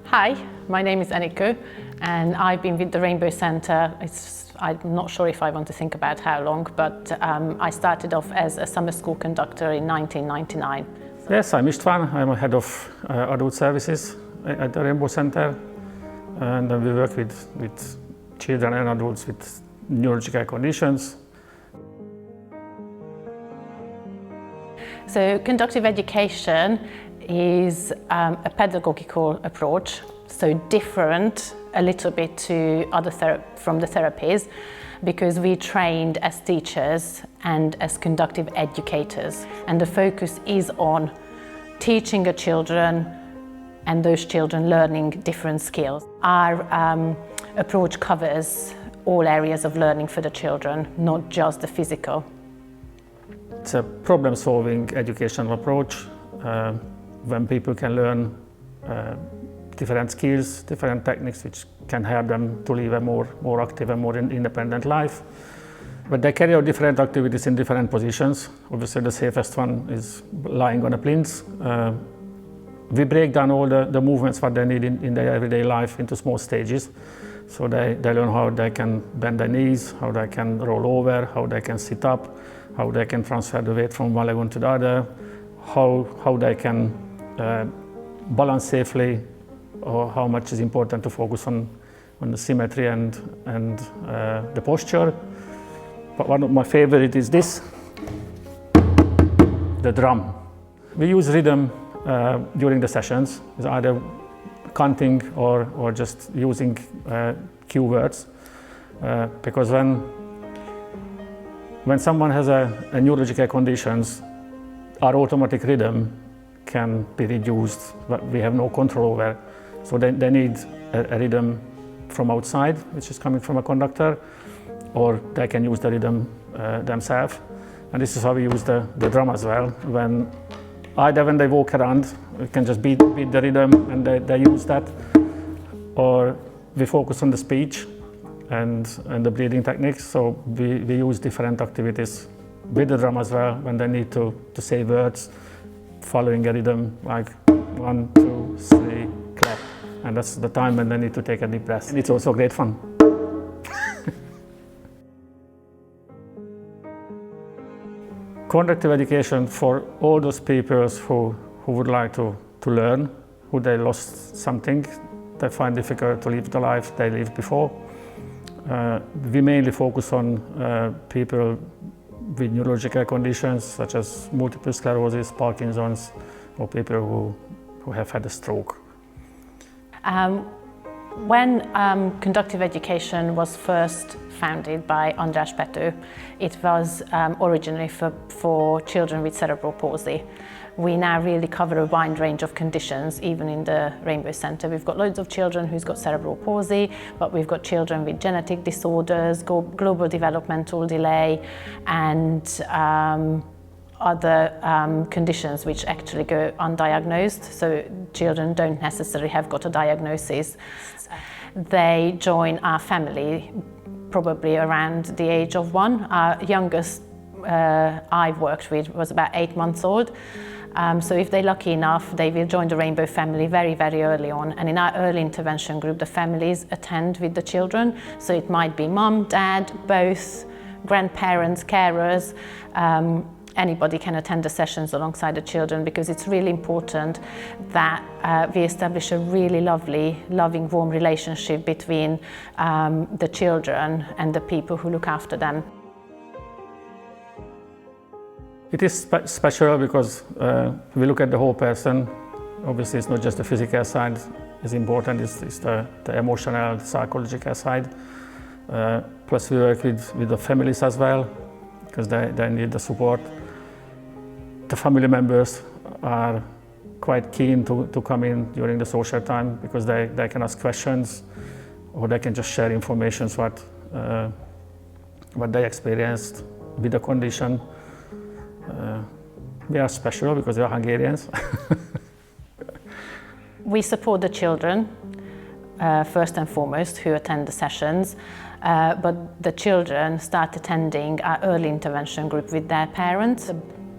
Hi, my name is Aniku and I've been with the Rainbow Centre. I'm not sure if I want to think about how long, but I started off as a summer school conductor in 1999. Yes, I'm István. I'm a head of adult services at the Rainbow Centre, and we work with children and adults with neurological conditions. So conductive education is a pedagogical approach, so different a little bit to from the therapies, because we trained as teachers and as conductive educators, and the focus is on teaching the children and those children learning different skills. Our approach covers all areas of learning for the children, not just the physical. It's a problem-solving educational approach when people can learn different skills, different techniques which can help them to live a more active and more independent life. But they carry out different activities in different positions. Obviously the safest one is lying on a plinth. We break down all the movements what they need in their everyday life into small stages. So they learn how they can bend their knees, how they can roll over, how they can sit up, how they can transfer the weight from one leg onto the other, how they can balance safely, or how much is important to focus on the symmetry and the posture. But one of my favorite is this, the drum. We use rhythm during the sessions, it's either counting or just using cue words, because when someone has a neurological conditions, our automatic rhythm can be reduced, but we have no control over. So they need a rhythm from outside, which is coming from a conductor, or they can use the rhythm themselves. And this is how we use the drum as well. Either when they walk around, we can just beat the rhythm and they use that, or we focus on the speech and the breathing techniques. So we use different activities with the drum as well when they need to say words following a rhythm, like 1, 2, 3, clap. And that's the time when they need to take a deep breath. And it's also great fun. Conductive education for all those people who would like to learn, who they lost something, they find difficult to live the life they lived before. We mainly focus on people with neurological conditions such as multiple sclerosis, Parkinson's, or people who have had a stroke. When conductive education was first founded by András Pető, it was originally for children with cerebral palsy. We now really cover a wide range of conditions, even in the Rainbow Centre. We've got loads of children who's got cerebral palsy, but we've got children with genetic disorders, global developmental delay, and other conditions which actually go undiagnosed, so children don't necessarily have got a diagnosis. They join our family probably around the age of 1. Our youngest I've worked with was about 8 months old. So if they're lucky enough, they will join the Rainbow family very, very early on. And in our early intervention group, the families attend with the children. So it might be mum, dad, both, grandparents, carers. Anybody can attend the sessions alongside the children, because it's really important that we establish a really lovely, loving, warm relationship between the children and the people who look after them. It is special because we look at the whole person. Obviously, it's not just the physical side is important, it's the emotional, psychological side. Plus we work with the families as well, because they need the support. The family members are quite keen to come in during the social time, because they can ask questions, or they can just share information what they experienced with the condition. We are special because we are Hungarians. We support the children first and foremost who attend the sessions, but the children start attending our early intervention group with their parents.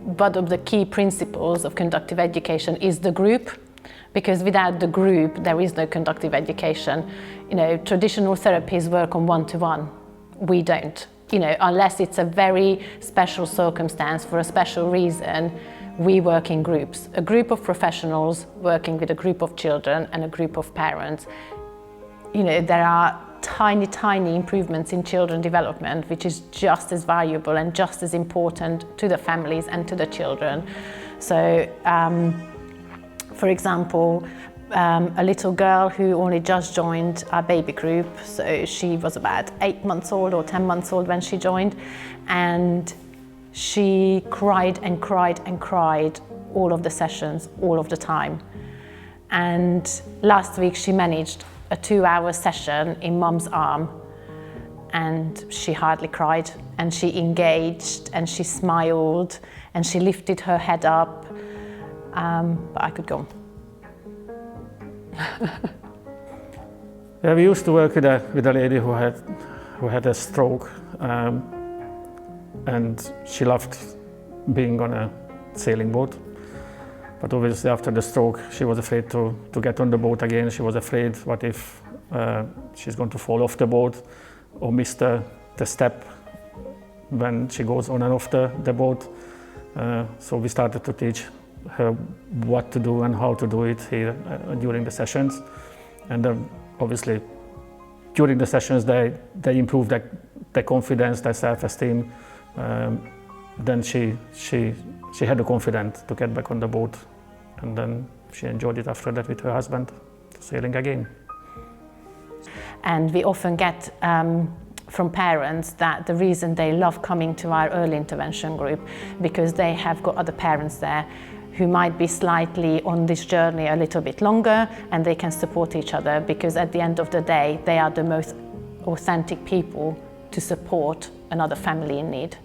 One of the key principles of conductive education is the group. Because without the group, there is no conductive education. You know, traditional therapies work on one-to-one. We don't. You know, unless it's a very special circumstance for a special reason, we work in groups. A group of professionals working with a group of children and a group of parents. You know, there are tiny improvements in children development, which is just as valuable and just as important to the families and to the children. So, for example, a little girl who only just joined our baby group, so she was about 8 months old or 10 months old when she joined, and she cried and cried and cried all of the sessions, all of the time. And last week she managed a 2-hour session in Mum's arm, and she hardly cried, and she engaged and she smiled and she lifted her head up, but I could go on. Yeah, we used to work with a lady who had a stroke, and she loved being on a sailing boat. But obviously after the stroke, she was afraid to get on the boat again. She was afraid, what if she's going to fall off the boat or miss the step when she goes on and off the boat. So we started to teach her what to do and how to do it here during the sessions. And obviously during the sessions they improved their confidence, their self-esteem. Then she had the confidence to get back on the boat, and then she enjoyed it after that with her husband, sailing again. And we often get from parents that the reason they love coming to our early intervention group because they have got other parents there who might be slightly on this journey a little bit longer, and they can support each other, because at the end of the day they are the most authentic people to support another family in need.